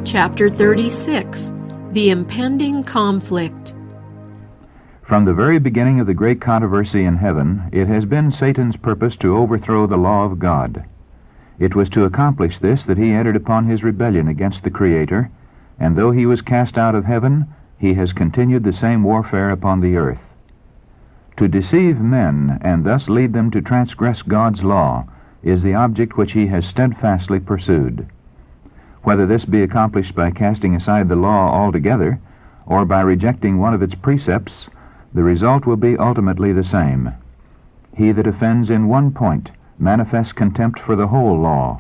Chapter 36. The Impending Conflict. From the very beginning of the great controversy in heaven, it has been Satan's purpose to overthrow the law of God. It was to accomplish this that he entered upon his rebellion against the Creator, and though he was cast out of heaven, he has continued the same warfare upon the earth. To deceive men and thus lead them to transgress God's law is the object which he has steadfastly pursued. Whether this be accomplished by casting aside the law altogether, or by rejecting one of its precepts, the result will be ultimately the same. He that offends in one point manifests contempt for the whole law.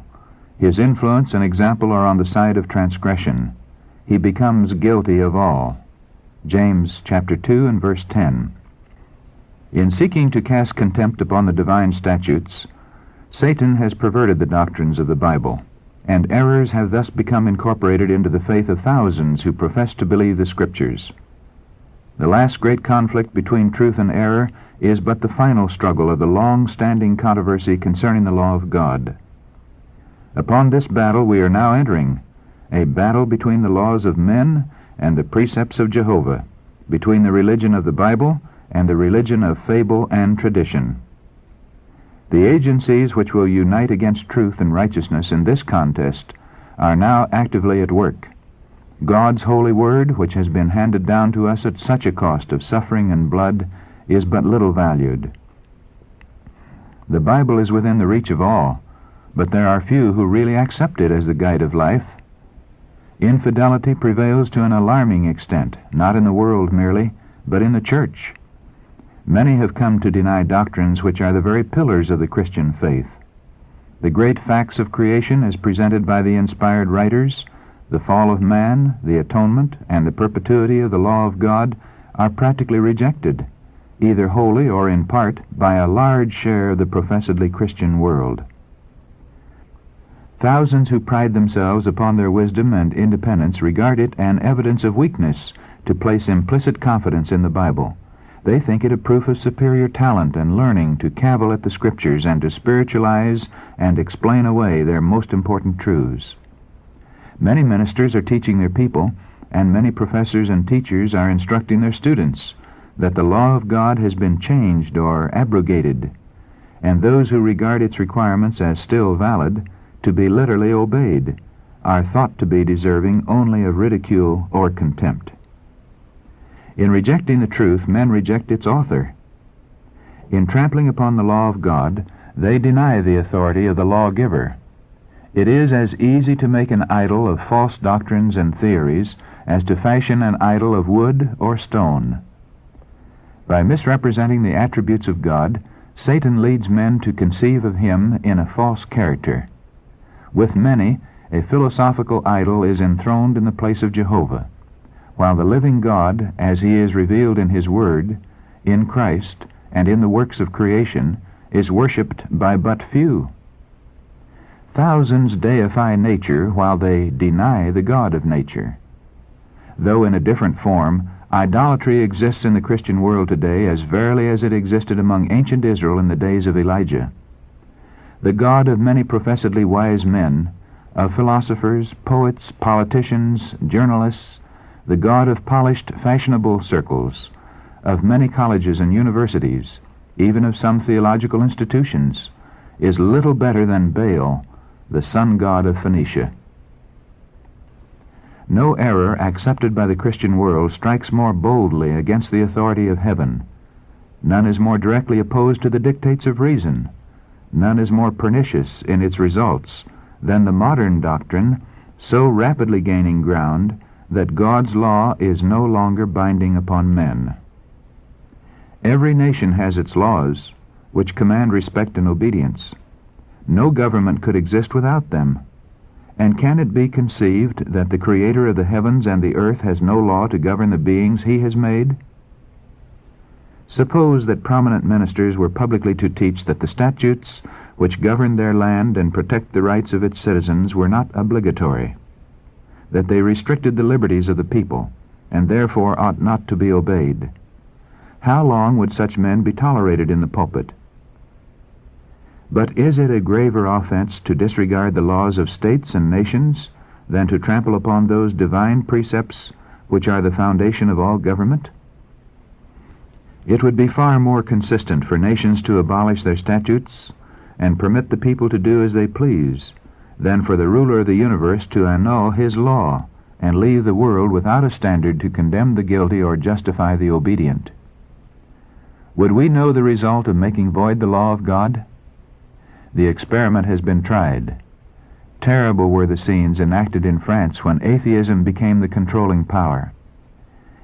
His influence and example are on the side of transgression. He becomes guilty of all. James chapter 2 and verse 10. In seeking to cast contempt upon the divine statutes, Satan has perverted the doctrines of the Bible, and errors have thus become incorporated into the faith of thousands who profess to believe the Scriptures. The last great conflict between truth and error is but the final struggle of the long-standing controversy concerning the law of God. Upon this battle we are now entering, a battle between the laws of men and the precepts of Jehovah, between the religion of the Bible and the religion of fable and tradition. The agencies which will unite against truth and righteousness in this contest are now actively at work. God's holy word, which has been handed down to us at such a cost of suffering and blood, is but little valued. The Bible is within the reach of all, but there are few who really accept it as the guide of life. Infidelity prevails to an alarming extent, not in the world merely, but in the church. Many have come to deny doctrines which are the very pillars of the Christian faith. The great facts of creation as presented by the inspired writers, the fall of man, the atonement, and the perpetuity of the law of God are practically rejected, either wholly or in part, by a large share of the professedly Christian world. Thousands who pride themselves upon their wisdom and independence regard it an evidence of weakness to place implicit confidence in the Bible. They think it a proof of superior talent and learning to cavil at the Scriptures and to spiritualize and explain away their most important truths. Many ministers are teaching their people, and many professors and teachers are instructing their students, that the law of God has been changed or abrogated, and those who regard its requirements as still valid, to be literally obeyed, are thought to be deserving only of ridicule or contempt. In rejecting the truth, men reject its author. In trampling upon the law of God, they deny the authority of the lawgiver. It is as easy to make an idol of false doctrines and theories as to fashion an idol of wood or stone. By misrepresenting the attributes of God, Satan leads men to conceive of him in a false character. With many, a philosophical idol is enthroned in the place of Jehovah, while the living God, as he is revealed in his Word, in Christ, and in the works of creation, is worshipped by but few. Thousands deify nature while they deny the God of nature. Though in a different form, idolatry exists in the Christian world today as verily as it existed among ancient Israel in the days of Elijah. The God of many professedly wise men, of philosophers, poets, politicians, journalists, the God of polished, fashionable circles, of many colleges and universities, even of some theological institutions, is little better than Baal, the sun god of Phoenicia. No error accepted by the Christian world strikes more boldly against the authority of heaven. None is more directly opposed to the dictates of reason. None is more pernicious in its results than the modern doctrine, so rapidly gaining ground that God's law is no longer binding upon men. Every nation has its laws, which command respect and obedience. No government could exist without them. And can it be conceived that the Creator of the heavens and the earth has no law to govern the beings he has made? Suppose that prominent ministers were publicly to teach that the statutes which govern their land and protect the rights of its citizens were not obligatory, that they restricted the liberties of the people, and therefore ought not to be obeyed. How long would such men be tolerated in the pulpit? But is it a graver offense to disregard the laws of states and nations than to trample upon those divine precepts which are the foundation of all government? It would be far more consistent for nations to abolish their statutes and permit the people to do as they please than for the ruler of the universe to annul his law and leave the world without a standard to condemn the guilty or justify the obedient. Would we know the result of making void the law of God? The experiment has been tried. Terrible were the scenes enacted in France when atheism became the controlling power.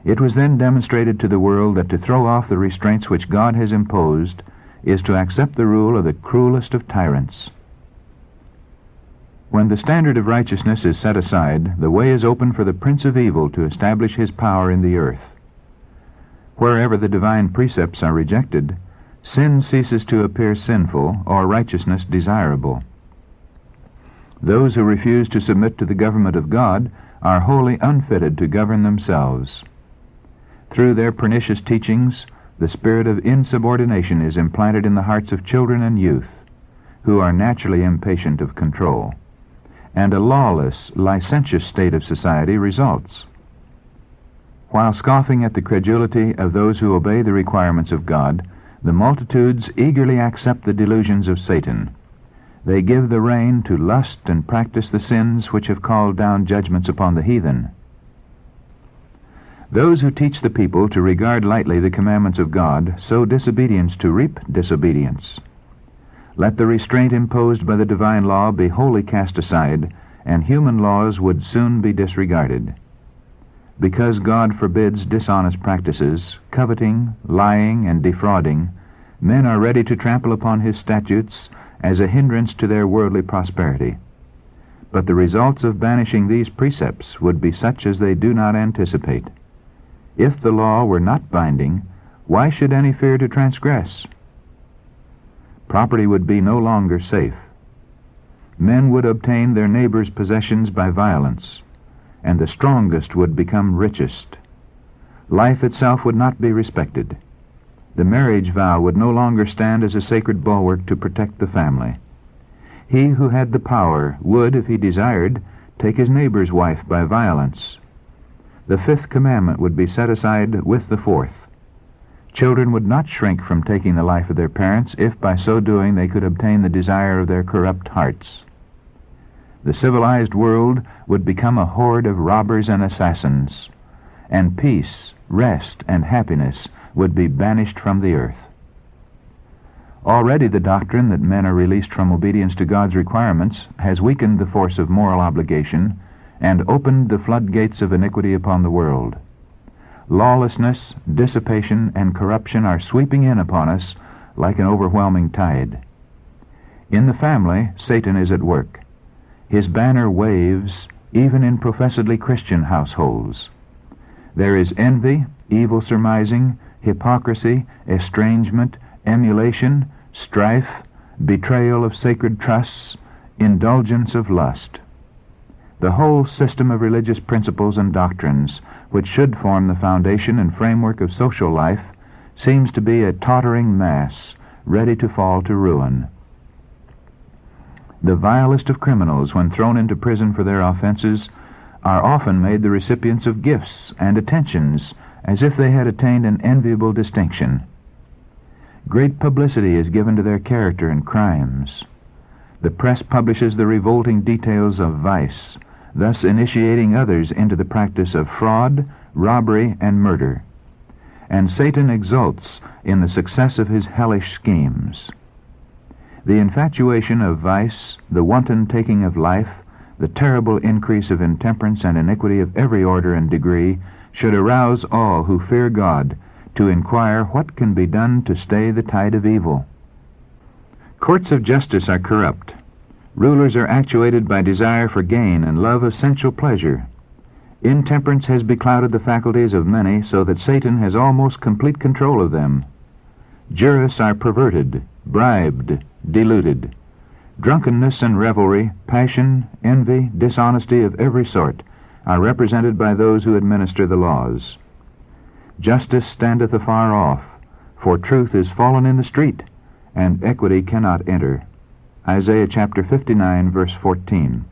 It was then demonstrated to the world that to throw off the restraints which God has imposed is to accept the rule of the cruelest of tyrants. When the standard of righteousness is set aside, the way is open for the prince of evil to establish his power in the earth. Wherever the divine precepts are rejected, sin ceases to appear sinful or righteousness desirable. Those who refuse to submit to the government of God are wholly unfitted to govern themselves. Through their pernicious teachings, the spirit of insubordination is implanted in the hearts of children and youth, who are naturally impatient of control, and a lawless, licentious state of society results. While scoffing at the credulity of those who obey the requirements of God, the multitudes eagerly accept the delusions of Satan. They give the rein to lust and practice the sins which have called down judgments upon the heathen. Those who teach the people to regard lightly the commandments of God sow disobedience to reap disobedience. Let the restraint imposed by the divine law be wholly cast aside, and human laws would soon be disregarded. Because God forbids dishonest practices, coveting, lying, and defrauding, men are ready to trample upon his statutes as a hindrance to their worldly prosperity. But the results of banishing these precepts would be such as they do not anticipate. If the law were not binding, why should any fear to transgress? Property would be no longer safe. Men would obtain their neighbors' possessions by violence, and the strongest would become richest. Life itself would not be respected. The marriage vow would no longer stand as a sacred bulwark to protect the family. He who had the power would, if he desired, take his neighbor's wife by violence. The fifth commandment would be set aside with the fourth. Children would not shrink from taking the life of their parents if by so doing they could obtain the desire of their corrupt hearts. The civilized world would become a horde of robbers and assassins, and peace, rest, and happiness would be banished from the earth. Already the doctrine that men are released from obedience to God's requirements has weakened the force of moral obligation and opened the floodgates of iniquity upon the world. Lawlessness, dissipation, and corruption are sweeping in upon us like an overwhelming tide. In the family, Satan is at work. His banner waves even in professedly Christian households. There is envy, evil surmising, hypocrisy, estrangement, emulation, strife, betrayal of sacred trusts, indulgence of lust. The whole system of religious principles and doctrines, which should form the foundation and framework of social life, seems to be a tottering mass, ready to fall to ruin. The vilest of criminals, when thrown into prison for their offenses, are often made the recipients of gifts and attentions as if they had attained an enviable distinction. Great publicity is given to their character and crimes. The press publishes the revolting details of vice, thus initiating others into the practice of fraud, robbery, and murder. And Satan exults in the success of his hellish schemes. The infatuation of vice, the wanton taking of life, the terrible increase of intemperance and iniquity of every order and degree should arouse all who fear God to inquire what can be done to stay the tide of evil. Courts of justice are corrupt. Rulers are actuated by desire for gain and love of sensual pleasure. Intemperance has beclouded the faculties of many so that Satan has almost complete control of them. Jurists are perverted, bribed, deluded. Drunkenness and revelry, passion, envy, dishonesty of every sort are represented by those who administer the laws. Justice standeth afar off, for truth is fallen in the street, and equity cannot enter. Isaiah chapter 59, verse 14.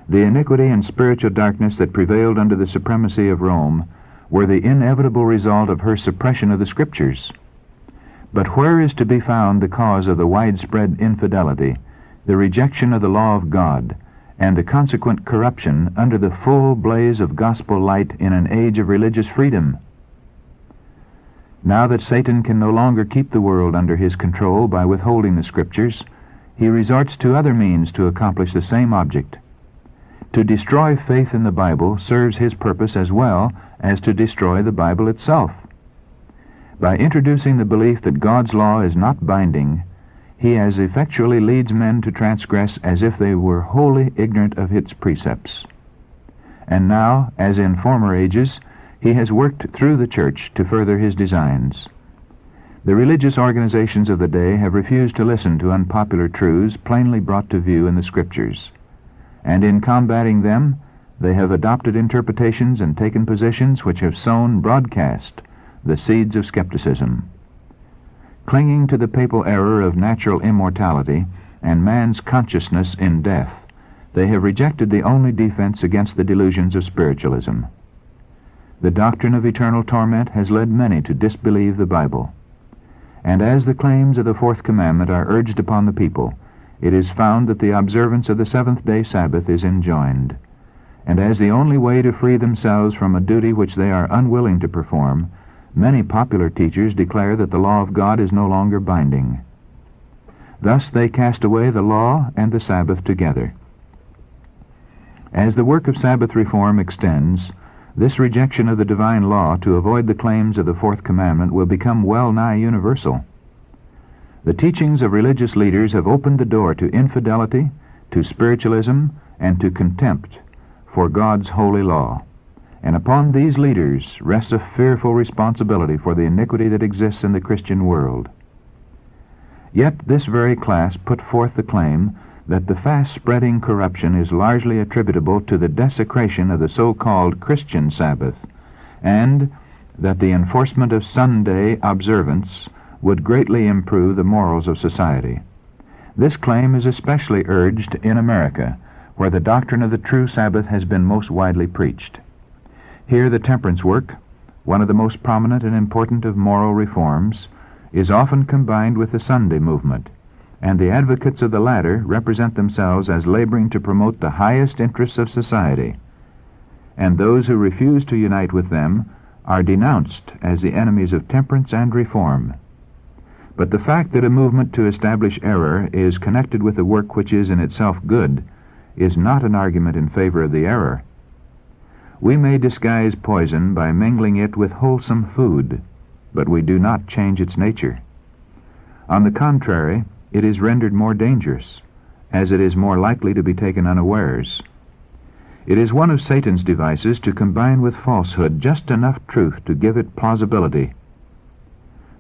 The iniquity and spiritual darkness that prevailed under the supremacy of Rome were the inevitable result of her suppression of the Scriptures. But where is to be found the cause of the widespread infidelity, the rejection of the law of God, and the consequent corruption under the full blaze of gospel light in an age of religious freedom? Now that Satan can no longer keep the world under his control by withholding the Scriptures, he resorts to other means to accomplish the same object. To destroy faith in the Bible serves his purpose as well as to destroy the Bible itself. By introducing the belief that God's law is not binding, he as effectually leads men to transgress as if they were wholly ignorant of its precepts. And now, as in former ages, he has worked through the church to further his designs. The religious organizations of the day have refused to listen to unpopular truths plainly brought to view in the Scriptures, and in combating them, they have adopted interpretations and taken positions which have sown broadcast the seeds of skepticism. Clinging to the papal error of natural immortality and man's consciousness in death, they have rejected the only defense against the delusions of spiritualism. The doctrine of eternal torment has led many to disbelieve the Bible. And as the claims of the fourth commandment are urged upon the people, it is found that the observance of the seventh-day Sabbath is enjoined. And as the only way to free themselves from a duty which they are unwilling to perform, many popular teachers declare that the law of God is no longer binding. Thus they cast away the law and the Sabbath together. As the work of Sabbath reform extends, this rejection of the divine law to avoid the claims of the fourth commandment will become well nigh universal. The teachings of religious leaders have opened the door to infidelity, to spiritualism, and to contempt for God's holy law. And upon these leaders rests a fearful responsibility for the iniquity that exists in the Christian world. Yet this very class put forth the claim that the fast-spreading corruption is largely attributable to the desecration of the so-called Christian Sabbath, and that the enforcement of Sunday observance would greatly improve the morals of society. This claim is especially urged in America, where the doctrine of the true Sabbath has been most widely preached. Here the temperance work, one of the most prominent and important of moral reforms, is often combined with the Sunday movement, and the advocates of the latter represent themselves as laboring to promote the highest interests of society, and those who refuse to unite with them are denounced as the enemies of temperance and reform. But the fact that a movement to establish error is connected with a work which is in itself good is not an argument in favor of the error. We may disguise poison by mingling it with wholesome food, but we do not change its nature. On the contrary, it is rendered more dangerous, as it is more likely to be taken unawares. It is one of Satan's devices to combine with falsehood just enough truth to give it plausibility.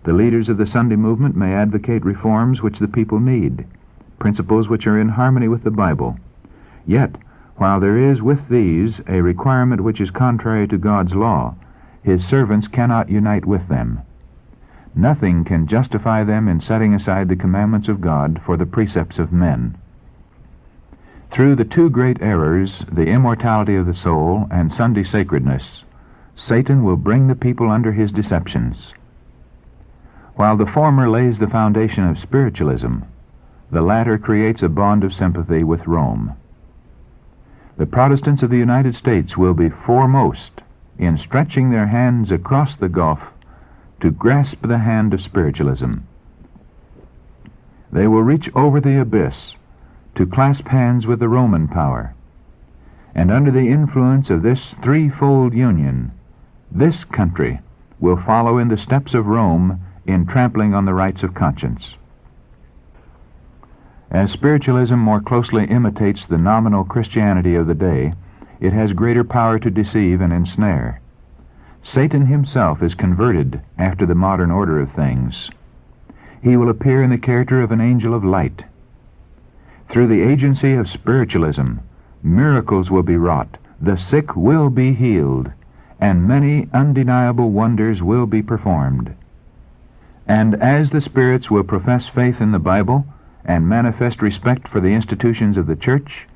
The leaders of the Sunday movement may advocate reforms which the people need, principles which are in harmony with the Bible. Yet, while there is with these a requirement which is contrary to God's law, his servants cannot unite with them. Nothing can justify them in setting aside the commandments of God for the precepts of men. Through the two great errors, the immortality of the soul and Sunday sacredness, Satan will bring the people under his deceptions. While the former lays the foundation of spiritualism, the latter creates a bond of sympathy with Rome. The Protestants of the United States will be foremost in stretching their hands across the gulf to grasp the hand of spiritualism. They will reach over the abyss to clasp hands with the Roman power. And under the influence of this threefold union, this country will follow in the steps of Rome in trampling on the rights of conscience. As spiritualism more closely imitates the nominal Christianity of the day, it has greater power to deceive and ensnare. Satan himself is converted after the modern order of things. He will appear in the character of an angel of light. Through the agency of spiritualism, miracles will be wrought, the sick will be healed, and many undeniable wonders will be performed. And as the spirits will profess faith in the Bible and manifest respect for the institutions of the church,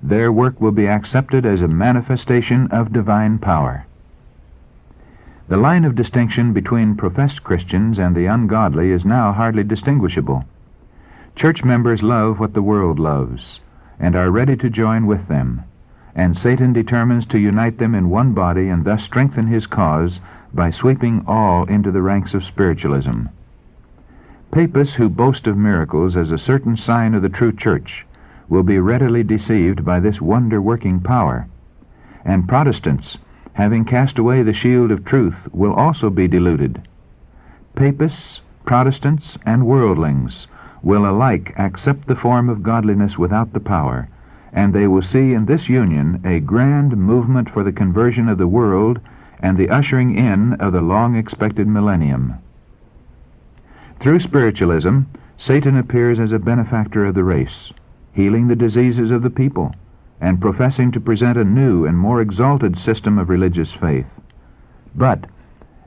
their work will be accepted as a manifestation of divine power. The line of distinction between professed Christians and the ungodly is now hardly distinguishable. Church members love what the world loves, and are ready to join with them, and Satan determines to unite them in one body and thus strengthen his cause by sweeping all into the ranks of spiritualism. Papists who boast of miracles as a certain sign of the true church will be readily deceived by this wonder-working power, and Protestants, having cast away the shield of truth, will also be deluded. Papists, Protestants, and worldlings will alike accept the form of godliness without the power, and they will see in this union a grand movement for the conversion of the world and the ushering in of the long-expected millennium. Through spiritualism, Satan appears as a benefactor of the race, healing the diseases of the people, and professing to present a new and more exalted system of religious faith. But,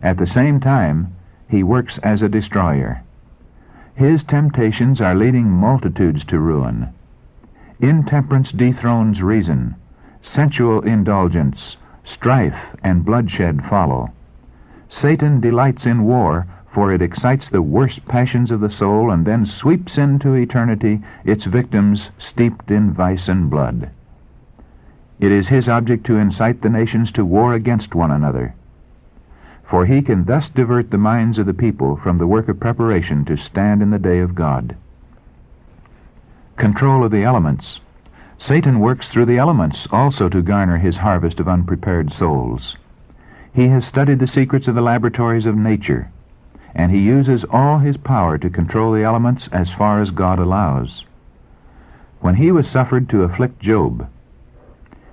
at the same time, he works as a destroyer. His temptations are leading multitudes to ruin. Intemperance dethrones reason, sensual indulgence, strife, and bloodshed follow. Satan delights in war, for it excites the worst passions of the soul and then sweeps into eternity its victims steeped in vice and blood. It is his object to incite the nations to war against one another, for he can thus divert the minds of the people from the work of preparation to stand in the day of God. Control of the elements. Satan works through the elements also to garner his harvest of unprepared souls. He has studied the secrets of the laboratories of nature, and he uses all his power to control the elements as far as God allows. When he was suffered to afflict Job,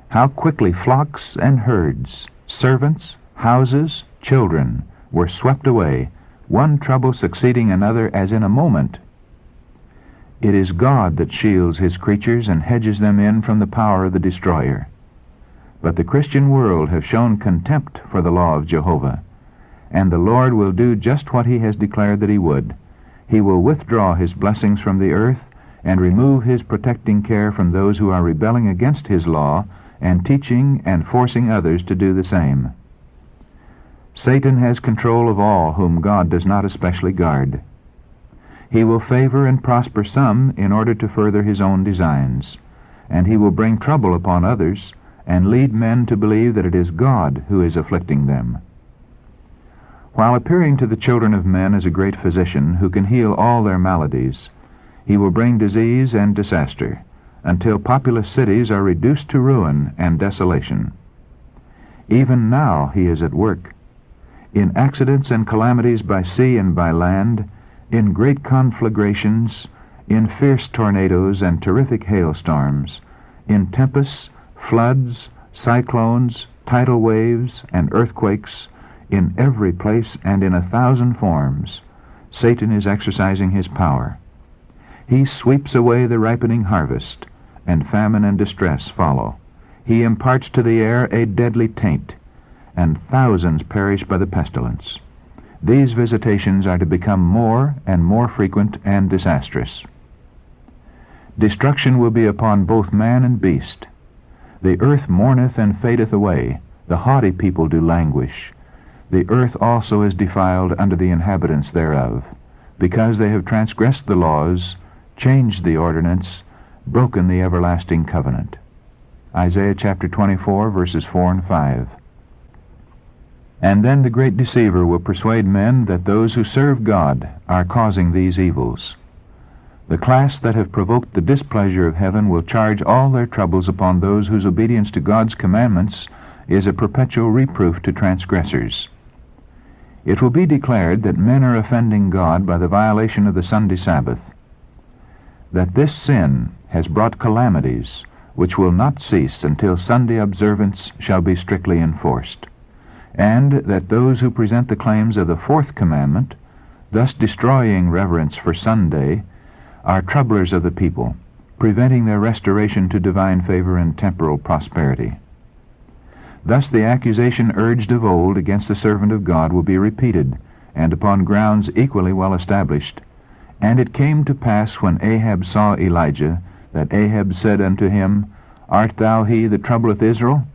how quickly flocks and herds, servants, houses, children were swept away, one trouble succeeding another as in a moment. It is God that shields his creatures and hedges them in from the power of the destroyer. But the Christian world have shown contempt for the law of Jehovah, and the Lord will do just what he has declared that he would. He will withdraw his blessings from the earth and remove his protecting care from those who are rebelling against his law and teaching and forcing others to do the same. Satan has control of all whom God does not especially guard. He will favor and prosper some in order to further his own designs, and he will bring trouble upon others and lead men to believe that it is God who is afflicting them. While appearing to the children of men as a great physician who can heal all their maladies, he will bring disease and disaster until populous cities are reduced to ruin and desolation. Even now he is at work. In accidents and calamities by sea and by land, in great conflagrations, in fierce tornadoes and terrific hailstorms, in tempests, floods, cyclones, tidal waves, and earthquakes, in every place and in 1,000 forms, Satan is exercising his power. He sweeps away the ripening harvest, and famine and distress follow. He imparts to the air a deadly taint, and thousands perish by the pestilence. These visitations are to become more and more frequent and disastrous. Destruction will be upon both man and beast. The earth mourneth and fadeth away, the haughty people do languish. The earth also is defiled under the inhabitants thereof, because they have transgressed the laws, changed the ordinance, broken the everlasting covenant. Isaiah chapter 24, verses 4 and 5. And then the great deceiver will persuade men that those who serve God are causing these evils. The class that have provoked the displeasure of heaven will charge all their troubles upon those whose obedience to God's commandments is a perpetual reproof to transgressors. It will be declared that men are offending God by the violation of the Sunday Sabbath, that this sin has brought calamities which will not cease until Sunday observance shall be strictly enforced, and that those who present the claims of the fourth commandment, thus destroying reverence for Sunday, are troublers of the people, preventing their restoration to divine favor and temporal prosperity. Thus the accusation urged of old against the servant of God will be repeated, and upon grounds equally well established. And it came to pass when Ahab saw Elijah, that Ahab said unto him, Art thou he that troubleth Israel?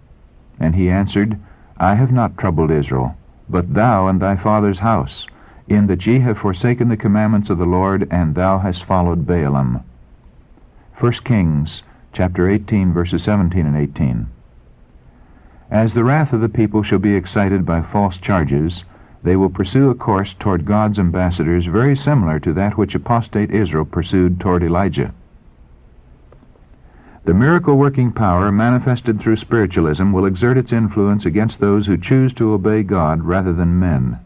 And he answered, I have not troubled Israel, but thou and thy father's house, in that ye have forsaken the commandments of the Lord, and thou hast followed Baalim. 1 Kings chapter 18, verses 17 and 18. As the wrath of the people shall be excited by false charges, they will pursue a course toward God's ambassadors very similar to that which apostate Israel pursued toward Elijah. The miracle-working power manifested through spiritualism will exert its influence against those who choose to obey God rather than men.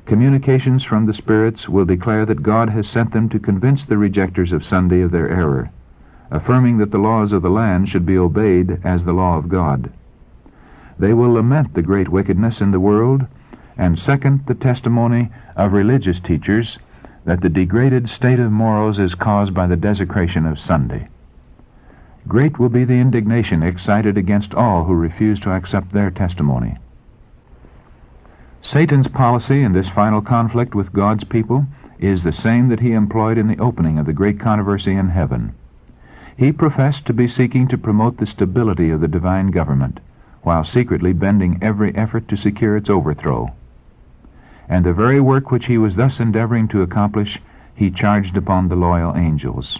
Communications from the spirits will declare that God has sent them to convince the rejectors of Sunday of their error, affirming that the laws of the land should be obeyed as the law of God. They will lament the great wickedness in the world and second the testimony of religious teachers that the degraded state of morals is caused by the desecration of Sunday. Great will be the indignation excited against all who refuse to accept their testimony. Satan's policy in this final conflict with God's people is the same that he employed in the opening of the great controversy in heaven. He professed to be seeking to promote the stability of the divine government, while secretly bending every effort to secure its overthrow. And the very work which he was thus endeavoring to accomplish, he charged upon the loyal angels.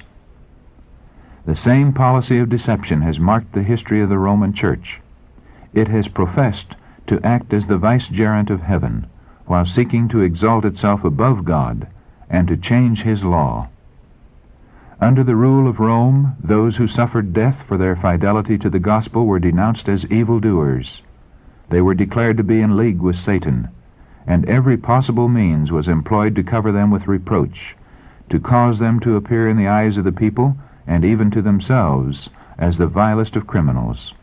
The same policy of deception has marked the history of the Roman Church. It has professed to act as the vicegerent of heaven, while seeking to exalt itself above God and to change his law. Under the rule of Rome, those who suffered death for their fidelity to the gospel were denounced as evildoers. They were declared to be in league with Satan, and every possible means was employed to cover them with reproach, to cause them to appear in the eyes of the people and even to themselves as the vilest of criminals.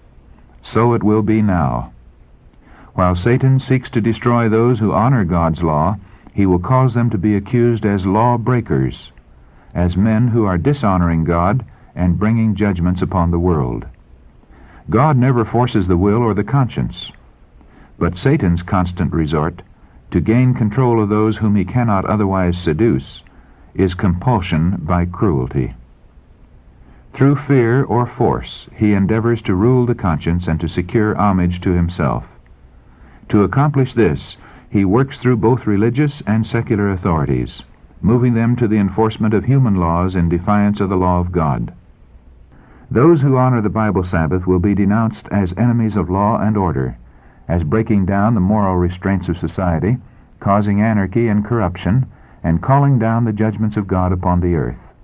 So it will be now. While Satan seeks to destroy those who honor God's law, he will cause them to be accused as law-breakers, as men who are dishonoring God and bringing judgments upon the world. God never forces the will or the conscience, but Satan's constant resort to gain control of those whom he cannot otherwise seduce is compulsion by cruelty. Through fear or force, he endeavors to rule the conscience and to secure homage to himself. To accomplish this, he works through both religious and secular authorities, moving them to the enforcement of human laws in defiance of the law of God. Those who honor the Bible Sabbath will be denounced as enemies of law and order, as breaking down the moral restraints of society, causing anarchy and corruption, and calling down the judgments of God upon the earth.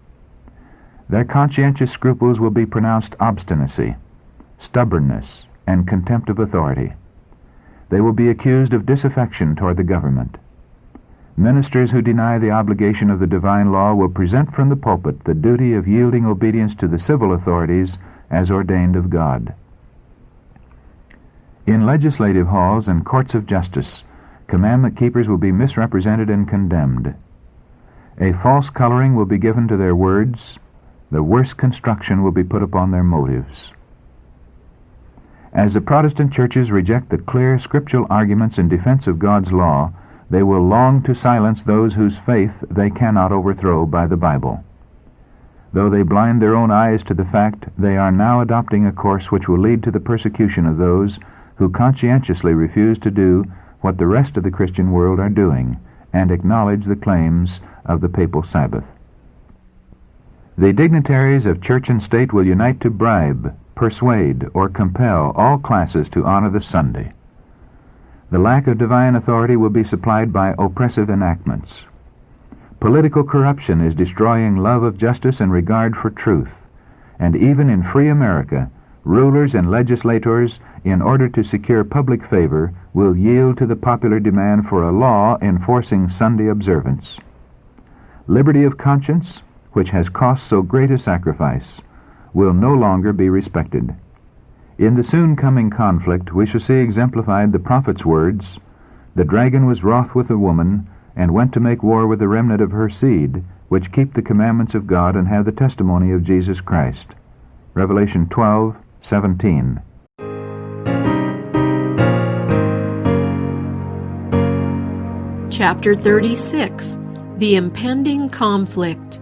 Their conscientious scruples will be pronounced obstinacy, stubbornness, and contempt of authority. They will be accused of disaffection toward the government. Ministers who deny the obligation of the divine law will present from the pulpit the duty of yielding obedience to the civil authorities as ordained of God. In legislative halls and courts of justice, commandment keepers will be misrepresented and condemned. A false coloring will be given to their words. The worst construction will be put upon their motives. As the Protestant churches reject the clear scriptural arguments in defense of God's law, they will long to silence those whose faith they cannot overthrow by the Bible. Though they blind their own eyes to the fact, they are now adopting a course which will lead to the persecution of those who conscientiously refuse to do what the rest of the Christian world are doing and acknowledge the claims of the papal Sabbath. The dignitaries of church and state will unite to bribe, persuade, or compel all classes to honor the Sunday. The lack of divine authority will be supplied by oppressive enactments. Political corruption is destroying love of justice and regard for truth, and even in free America, rulers and legislators, in order to secure public favor, will yield to the popular demand for a law enforcing Sunday observance. Liberty of conscience, which has cost so great a sacrifice, will no longer be respected. In the soon coming conflict we shall see exemplified the prophet's words, "The dragon was wroth with the woman, and went to make war with the remnant of her seed, which keep the commandments of God and have the testimony of Jesus Christ." Revelation 12:17. Chapter 36. The Impending Conflict.